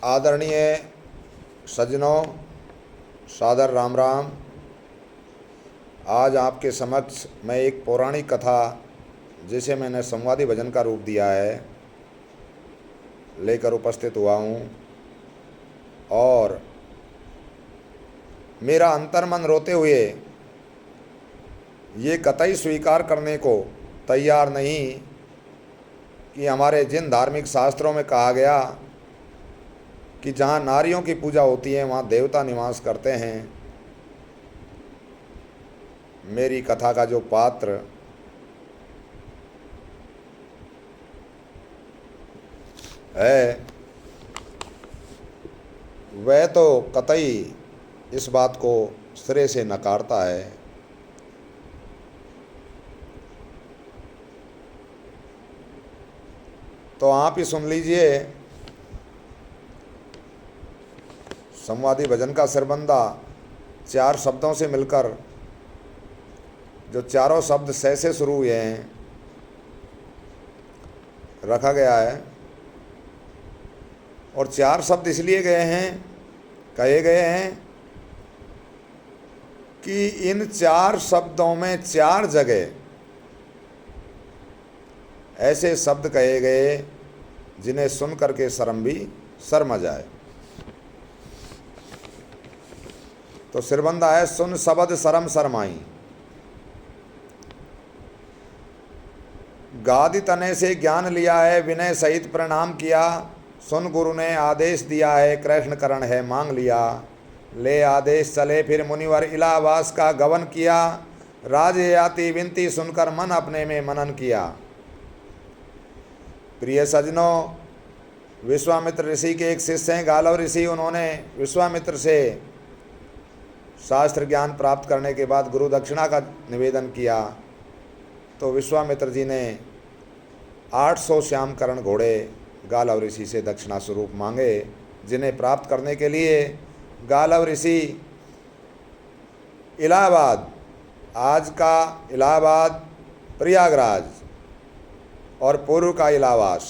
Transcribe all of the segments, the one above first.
आदरणीय सज्जनों, सादर राम राम। आज आपके समक्ष मैं एक पौराणिक कथा, जिसे मैंने संवादी भजन का रूप दिया है, लेकर उपस्थित हुआ हूँ। और मेरा अंतर्मन रोते हुए ये कतई स्वीकार करने को तैयार नहीं कि हमारे जिन धार्मिक शास्त्रों में कहा गया कि जहाँ नारियों की पूजा होती है वहाँ देवता निवास करते हैं, मेरी कथा का जो पात्र है वह तो कतई इस बात को सिरे से नकारता है। तो आप ही सुन लीजिए। संवादी भजन का सिरबंदा 4 शब्दों से मिलकर, जो चारों शब्द से शुरू हुए हैं, रखा गया है। और 4 शब्द इसलिए कहे गए हैं कि इन 4 शब्दों में 4 जगह ऐसे शब्द कहे गए जिन्हें सुन करके शर्म भी शर्मा जाए। तो सिरबंदा है, सुन शब्द शर्म शर्माई। गादि तने से ज्ञान लिया है, विनय सहित प्रणाम किया। सुन गुरु ने आदेश दिया है, कृष्ण करण है मांग लिया। ले आदेश चले फिर मुनिवर, इलाहाबास का गवन किया। राज याति विनती सुनकर मन अपने में मनन किया। प्रिय सज्जनों, विश्वामित्र ऋषि के एक शिष्य हैं गालव ऋषि। उन्होंने विश्वामित्र से शास्त्र ज्ञान प्राप्त करने के बाद गुरु दक्षिणा का निवेदन किया। तो विश्वामित्र जी ने 800 श्यामकरण घोड़े गालव ऋषि से दक्षिणा स्वरूप मांगे, जिन्हें प्राप्त करने के लिए गालव ऋषि इलाहाबाद, आज का इलाहाबाद, प्रयागराज और पूर्व का इलाहाबास,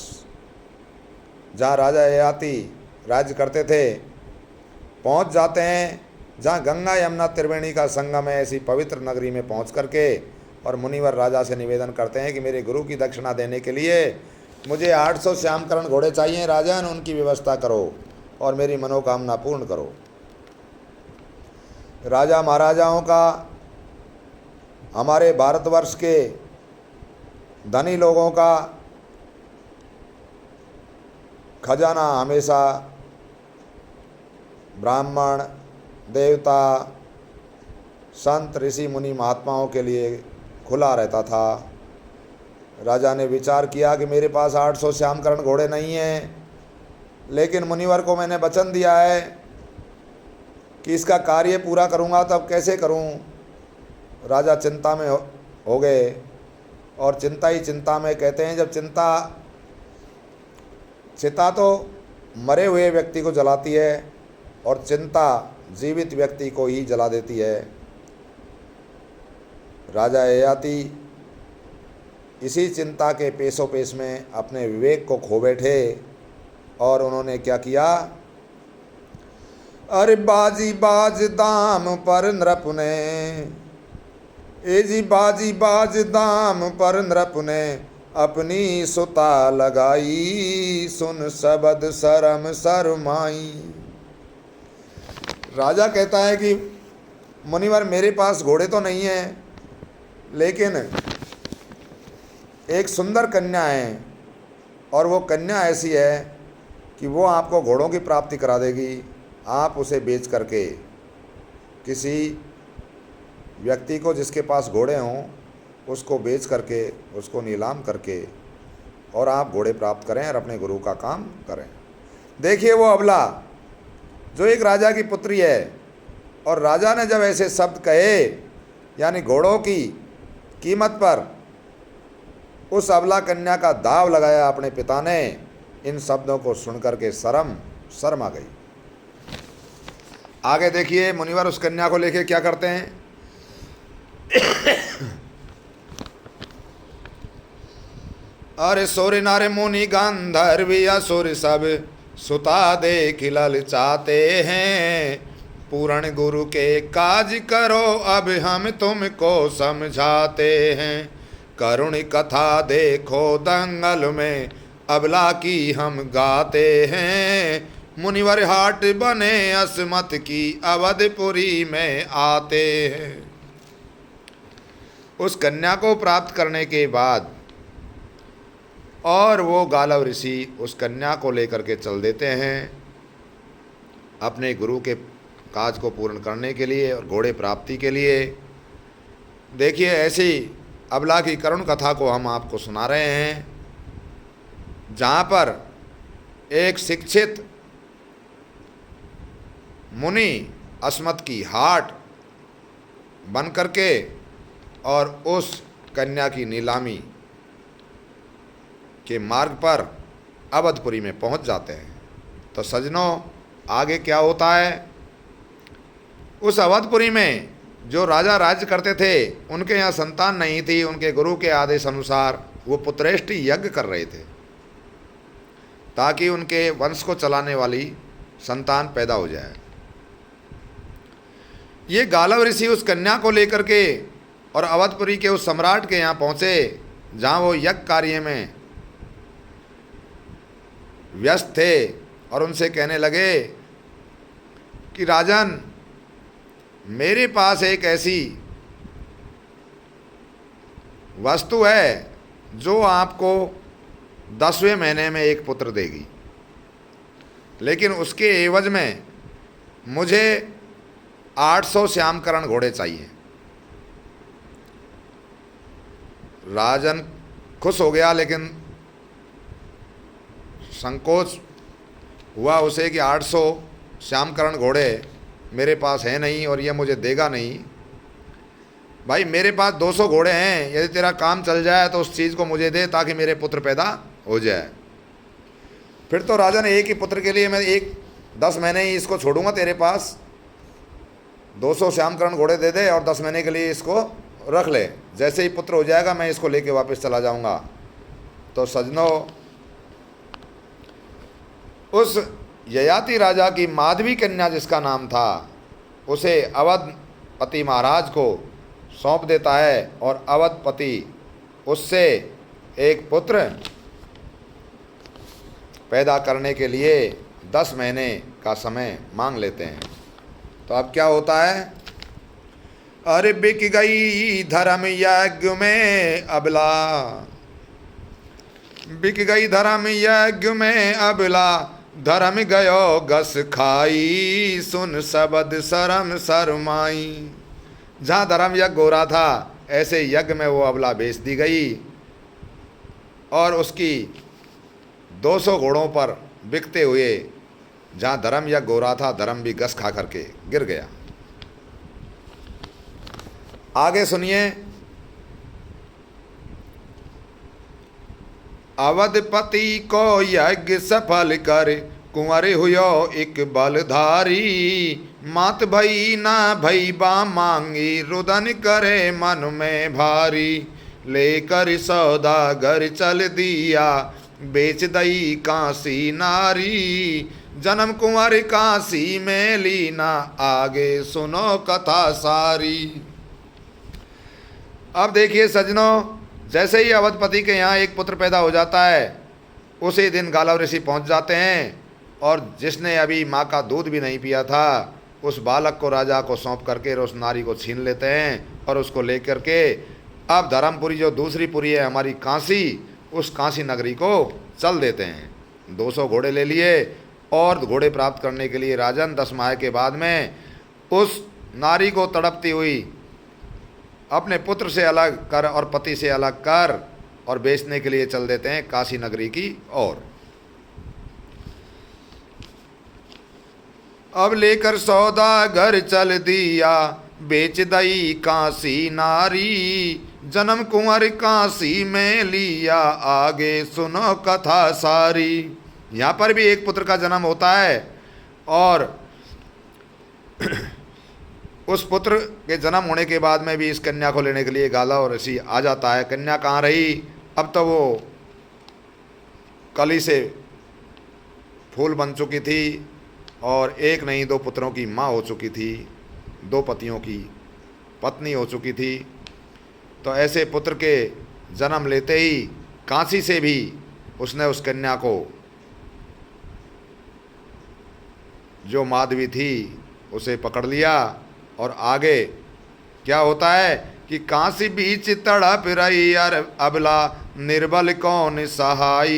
जहाँ राजा ययाति राज्य करते थे, पहुँच जाते हैं। जहाँ गंगा यमुना त्रिवेणी का संगम है, ऐसी पवित्र नगरी में पहुँच करके और मुनिवर राजा से निवेदन करते हैं कि मेरे गुरु की दक्षिणा देने के लिए मुझे 800 श्यामकरण घोड़े चाहिए। राजन, उनकी व्यवस्था करो और मेरी मनोकामना पूर्ण करो। राजा महाराजाओं का, हमारे भारतवर्ष के धनी लोगों का खजाना हमेशा ब्राह्मण, देवता, संत, ऋषि, मुनि, महात्माओं के लिए खुला रहता था। राजा ने विचार किया कि मेरे पास 800 श्यामकरण घोड़े नहीं हैं, लेकिन मुनिवर को मैंने वचन दिया है कि इसका कार्य पूरा करूंगा, तब कैसे करूं। राजा चिंता में हो गए। और चिंता ही चिंता में, कहते हैं जब चिता तो मरे हुए व्यक्ति को जलाती है और चिंता जीवित व्यक्ति को ही जला देती है। राजा ययाति इसी चिंता के पेशो पेश में अपने विवेक को खो बैठे और उन्होंने क्या किया। अरे बाजी बाज दाम पर नृप ने, ए जी बाजी बाज दाम पर नृप ने, अपनी सुता लगाई, सुन शब्द शर्म शर्माई। राजा कहता है कि मुनिवर, मेरे पास घोड़े तो नहीं हैं, लेकिन एक सुंदर कन्या है, और वो कन्या ऐसी है कि वो आपको घोड़ों की प्राप्ति करा देगी। आप उसे बेच करके किसी व्यक्ति को जिसके पास घोड़े हों, उसको बेच करके, उसको नीलाम करके, और आप घोड़े प्राप्त करें और अपने गुरु का काम करें। देखिए वो अबला जो एक राजा की पुत्री है, और राजा ने जब ऐसे शब्द कहे, यानी घोड़ों की कीमत पर उस अबला कन्या का दाव लगाया अपने पिता ने। इन शब्दों को सुनकर के शर्मा गई। आगे देखिए, मुनिवर उस कन्या को लेके क्या करते हैं। अरे सोरे नारे मुनि गांधर्व असुर सब, सुता देख ललचाते हैं, पूर्ण गुरु के काज करो अब हम तुमको समझाते हैं। करुण कथा देखो दंगल में अबला की हम गाते हैं, मुनिवर हाट बने असमत की अवधपुरी में आते हैं। उस कन्या को प्राप्त करने के बाद और वो गालव ऋषि उस कन्या को लेकर के चल देते हैं अपने गुरु के काज को पूर्ण करने के लिए और घोड़े प्राप्ति के लिए। देखिए, ऐसी अबला की करुण कथा को हम आपको सुना रहे हैं, जहाँ पर एक शिक्षित मुनि अस्मत की हाट बन करके और उस कन्या की नीलामी के मार्ग पर अवधपुरी में पहुंच जाते हैं। तो सज्जनों, आगे क्या होता है? उस अवधपुरी में जो राजा राज्य करते थे, उनके यहाँ संतान नहीं थी। उनके गुरु के आदेश अनुसार वो पुत्रेष्टि यज्ञ कर रहे थे ताकि उनके वंश को चलाने वाली संतान पैदा हो जाए। ये गालव ऋषि उस कन्या को लेकर के और अवधपुरी के उस सम्राट के यहाँ पहुँचे, जहाँ वो यज्ञ कार्य में व्यस्त थे, और उनसे कहने लगे कि राजन, मेरे पास एक ऐसी वस्तु है जो आपको 10वें महीने में एक पुत्र देगी, लेकिन उसके एवज में मुझे 800 श्यामकरण घोड़े चाहिए। राजन खुश हो गया, लेकिन संकोच हुआ उसे कि 800 श्यामकरण घोड़े मेरे पास है नहीं और यह मुझे देगा नहीं। भाई, मेरे पास 200 घोड़े हैं, यदि तेरा काम चल जाए तो उस चीज़ को मुझे दे ताकि मेरे पुत्र पैदा हो जाए। फिर तो राजा ने एक ही पुत्र के लिए मैं 10 महीने ही इसको छोड़ूंगा तेरे पास, 200 श्यामकरण घोड़े दे दे और 10 महीने के लिए इसको रख ले, जैसे ही पुत्र हो जाएगा मैं इसको लेके वापस चला जाऊंगा। तो सज्जनों, उस ययाति राजा की माधवी कन्या जिसका नाम था, उसे अवधपति महाराज को सौंप देता है और अवधपति उससे एक पुत्र पैदा करने के लिए 10 महीने का समय मांग लेते हैं। तो अब क्या होता है? अरे बिक गई धर्म यज्ञ में अबला, बिक गई धर्म यज्ञ में अबला, धर्म गयो गस खाई, सुन शब्द शर्म शर्माई। जहाँ धर्म यज्ञ हो रहा था, ऐसे यज्ञ में वो अबला बेच दी गई और उसकी 200 घोड़ों पर बिकते हुए जहाँ धर्म यज्ञ हो रहा था, धर्म भी गस खा करके गिर गया। आगे सुनिए। अवधपति को यज्ञ सफल कर कुंवर हुयो एक बलधारी, मात भई ना भई बा मांगी, रुदन करे मन में भारी, लेकर सौदागर चल दिया बेच दई काशी नारी, जन्म कुंवर काशी में लीना, आगे सुनो कथा सारी। अब देखिए सज्जनों, जैसे ही अवधपति के यहाँ एक पुत्र पैदा हो जाता है, उसी दिन गालव ऋषि पहुँच जाते हैं और जिसने अभी माँ का दूध भी नहीं पिया था, उस बालक को राजा को सौंप करके उस नारी को छीन लेते हैं और उसको लेकर के अब धर्मपुरी जो दूसरी पुरी है हमारी काशी, उस काशी नगरी को चल देते हैं। 200 घोड़े ले लिए और घोड़े प्राप्त करने के लिए राजन 10 माह के बाद में उस नारी को तड़पती हुई अपने पुत्र से अलग कर और पति से अलग कर और बेचने के लिए चल देते हैं काशी नगरी की ओर। अब लेकर सौदा घर चल दिया बेच दई काशी नारी, जन्म कुंवर काशी में लिया, आगे सुनो कथा सारी। यहाँ पर भी एक पुत्र का जन्म होता है और उस पुत्र के जन्म होने के बाद में भी इस कन्या को लेने के लिए गालव ऋषि आ जाता है। कन्या कहाँ रही? अब तो वो कली से फूल बन चुकी थी और एक नहीं 2 पुत्रों की माँ हो चुकी थी, 2 पतियों की पत्नी हो चुकी थी। तो ऐसे पुत्र के जन्म लेते ही काशी से भी उसने उस कन्या को, जो माधवी थी, उसे पकड़ लिया। और आगे क्या होता है कि काशी बीच तड़प रही अबला निर्बल कौन सहाई।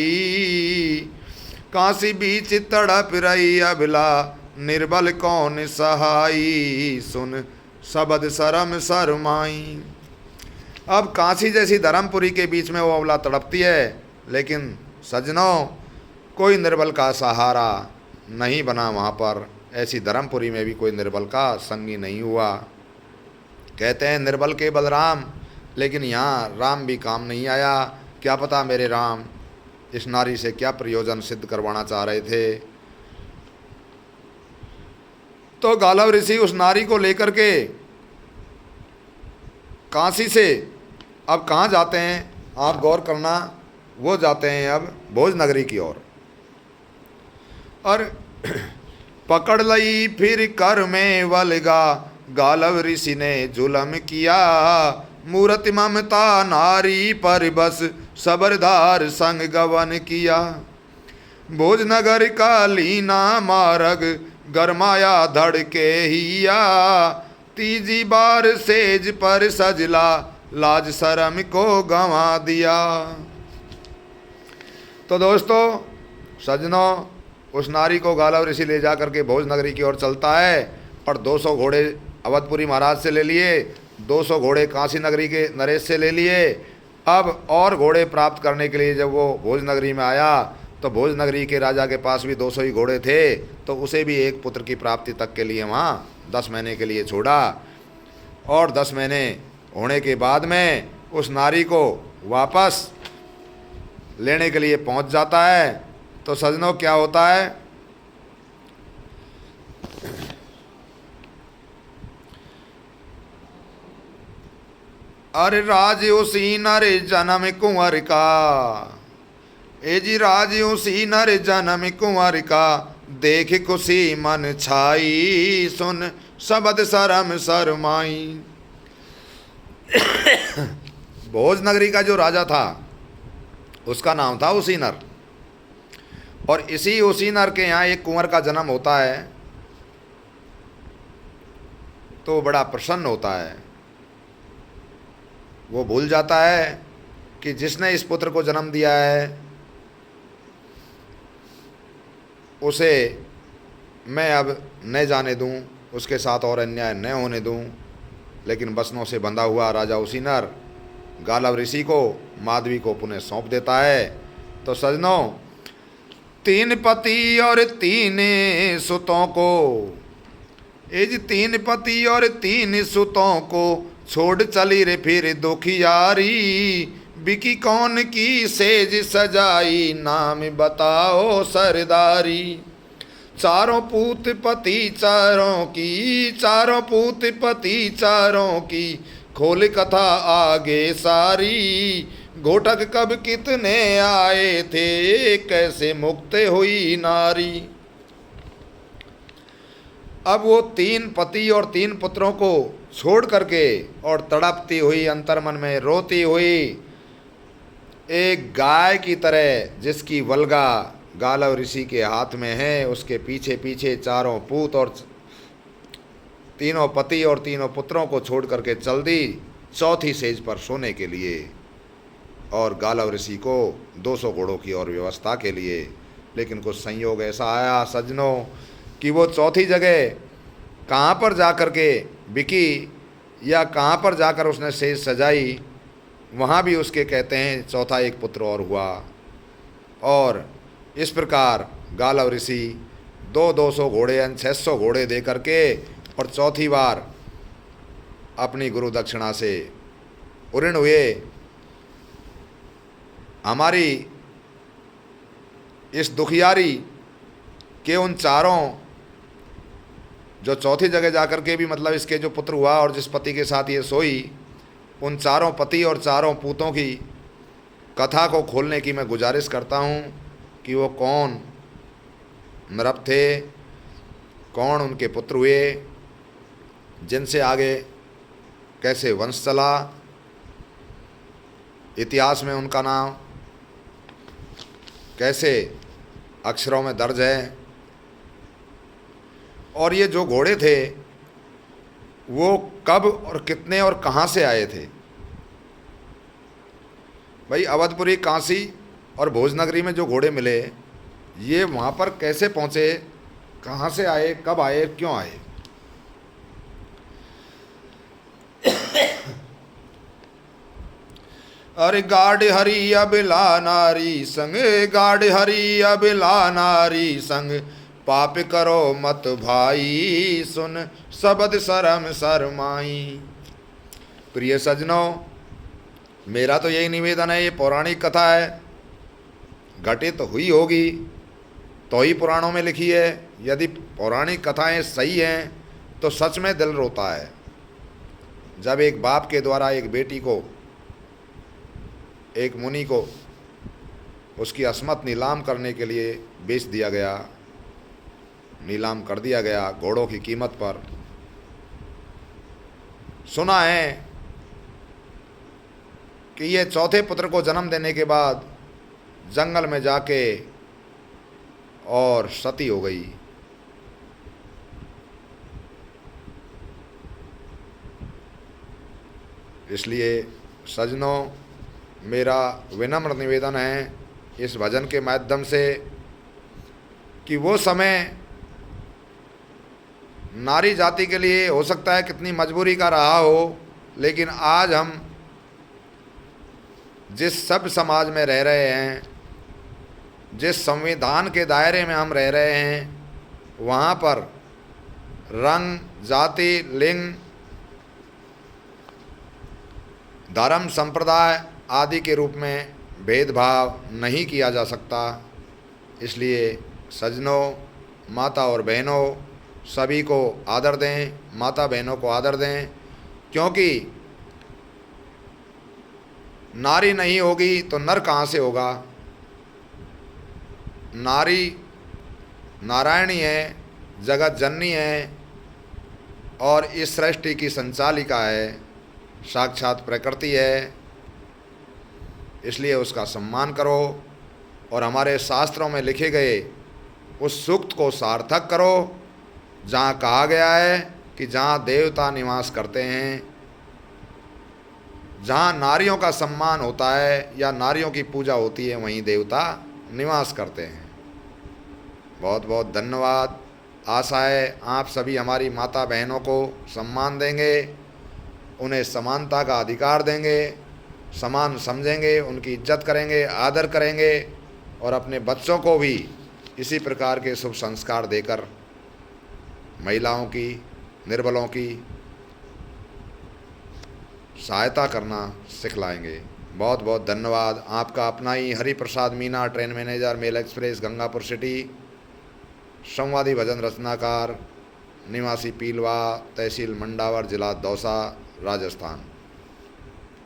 काशी बीच तड़प रही अबला निर्बल कौन सहाई, सुन शब्द शर्म शर्माई। अब काशी जैसी धर्मपुरी के बीच में वो अबला तड़पती है, लेकिन सज्जनों कोई निर्बल का सहारा नहीं बना वहाँ पर। ऐसी धर्मपुरी में भी कोई निर्बल का संगी नहीं हुआ। कहते हैं निर्बल के बलराम, लेकिन यहाँ राम भी काम नहीं आया। क्या पता मेरे राम इस नारी से क्या प्रयोजन सिद्ध करवाना चाह रहे थे। तो गालव ऋषि उस नारी को लेकर के काशी से अब कहाँ जाते हैं, आप गौर करना, वो जाते हैं अब भोज नगरी की ओर। और पकड़ लई फिर कर में वलगा, गालव ऋषि ने जुलम किया। मूर्ति ममता नारी पर बस, सबरदार संग गवन किया। भोजनगर का लीना मार्ग, गरमाया धड़ के हिया। तीजी बार सेज पर सजला, लाज शर्म को गंवा दिया। तो दोस्तों सज्जनों, उस नारी को गालव ऋषि ले जा करके भोज नगरी की ओर चलता है। पर 200 घोड़े अवधपुरी महाराज से ले लिए, 200 घोड़े काशी नगरी के नरेश से ले लिए। अब और घोड़े प्राप्त करने के लिए जब वो भोज नगरी में आया तो भोज नगरी के राजा के पास भी 200 ही घोड़े थे, तो उसे भी एक पुत्र की प्राप्ति तक के लिए वहाँ 10 महीने के लिए छोड़ा। और 10 महीने होने के बाद में उस नारी को वापस लेने के लिए पहुँच जाता है। तो सज्जनों क्या होता है, अरे राज उसी नर जन्म कुंवर का, ए जी राज उसी नर जन्म कुंवर का, देख खुशी मन छाई, सुन शब्द शर्म शर्माई। भोज नगरी का जो राजा था उसका नाम था उसीनर। और इसी उसीनर के यहाँ एक कुंवर का जन्म होता है तो बड़ा प्रसन्न होता है। वो भूल जाता है कि जिसने इस पुत्र को जन्म दिया है उसे मैं अब न जाने दूं, उसके साथ और अन्याय न होने दूं। लेकिन बसनों से बंधा हुआ राजा उसीनर गालव ऋषि को, माधवी को पुनः सौंप देता है। तो सजनों, 3 पति और 3 सुतों को, एज 3 पति और 3 सुतों को, छोड़ चली रे फिर दुखियारी। बिकी कौन की सेज सजाई, नाम बताओ सरदारी। चारों पूत पति चारों की, चारों पूत पति चारों की, खोल कथा आगे सारी। घोटक कब कितने आए थे, कैसे मुक्त हुई नारी। अब वो 3 पति और 3 पुत्रों को छोड़ करके और तड़पती हुई, अंतर्मन में रोती हुई, एक गाय की तरह जिसकी वल्गा गालव ऋषि के हाथ में है, उसके पीछे पीछे चारों पूत और तीनों पति और तीनों पुत्रों को छोड़ करके चल दी चौथी सेज पर सोने के लिए, और गालव ऋषि को 200 घोड़ों की और व्यवस्था के लिए। लेकिन कुछ संयोग ऐसा आया सज्जनों कि वो चौथी जगह कहाँ पर जा कर के बिकी, या कहाँ पर जाकर उसने सेज सजाई, वहाँ भी उसके कहते हैं चौथा एक पुत्र और हुआ। और इस प्रकार गालव ऋषि 200 घोड़े यानी 600 घोड़े दे करके और चौथी बार अपनी गुरु दक्षिणा से उऋण हुए। हमारी इस दुखियारी के उन चारों, जो चौथी जगह जाकर के भी मतलब इसके जो पुत्र हुआ और जिस पति के साथ ये सोई, उन चारों पति और चारों पूतों की कथा को खोलने की मैं गुजारिश करता हूँ कि वो कौन नृप थे, कौन उनके पुत्र हुए, जिनसे आगे कैसे वंश चला, इतिहास में उनका नाम कैसे अक्षरों में दर्ज है, और ये जो घोड़े थे वो कब और कितने और कहाँ से आए थे। भाई अवधपुरी, काशी और भोजनगरी में जो घोड़े मिले ये वहाँ पर कैसे पहुँचे, कहाँ से आए, कब आए, क्यों आए। अरे गाढ़ हरि अबिला नारी संग, गाढ़ हरि अबिला नारी संग, पाप करो मत भाई, सुन शब्द शर्म शर्माई। प्रिय सज्जनों, मेरा तो यही निवेदन है, ये पौराणिक कथा है, घटित हुई होगी तो ही पुराणों में लिखी है। यदि पौराणिक कथाएं सही हैं तो सच में दिल रोता है। जब एक बाप के द्वारा एक बेटी को, एक मुनि को उसकी अस्मत नीलाम करने के लिए बेच दिया गया, नीलाम कर दिया गया घोड़ों की कीमत पर। सुना है कि ये चौथे पुत्र को जन्म देने के बाद जंगल में जाके और सती हो गई। इसलिए सज्जनों, मेरा विनम्र निवेदन है इस भजन के माध्यम से कि वो समय नारी जाति के लिए हो सकता है कितनी मजबूरी का रहा हो, लेकिन आज हम जिस सभ्य समाज में रह रहे हैं, जिस संविधान के दायरे में हम रह रहे हैं, वहाँ पर रंग, जाति, लिंग, धर्म, संप्रदाय आदि के रूप में भेदभाव नहीं किया जा सकता। इसलिए सज्जनों, माता और बहनों, सभी को आदर दें, माता बहनों को आदर दें, क्योंकि नारी नहीं होगी तो नर कहाँ से होगा। नारी नारायणी है, जगत जननी है और इस सृष्टि की संचालिका है, साक्षात प्रकृति है। इसलिए उसका सम्मान करो और हमारे शास्त्रों में लिखे गए उस सूक्त को सार्थक करो, जहाँ कहा गया है कि जहाँ देवता निवास करते हैं, जहाँ नारियों का सम्मान होता है या नारियों की पूजा होती है, वहीं देवता निवास करते हैं। बहुत बहुत धन्यवाद। आशा है आप सभी हमारी माता बहनों को सम्मान देंगे, उन्हें समानता का अधिकार देंगे, समान समझेंगे, उनकी इज्जत करेंगे, आदर करेंगे और अपने बच्चों को भी इसी प्रकार के शुभ संस्कार देकर महिलाओं की, निर्बलों की सहायता करना सिखलाएंगे। बहुत बहुत धन्यवाद। आपका अपना ही Hari Prasad Meena, train manager, mail express, Gangapur City, संवादी भजन रचनाकार, निवासी पीलवा, तहसील मंडावर, जिला दौसा, राजस्थान।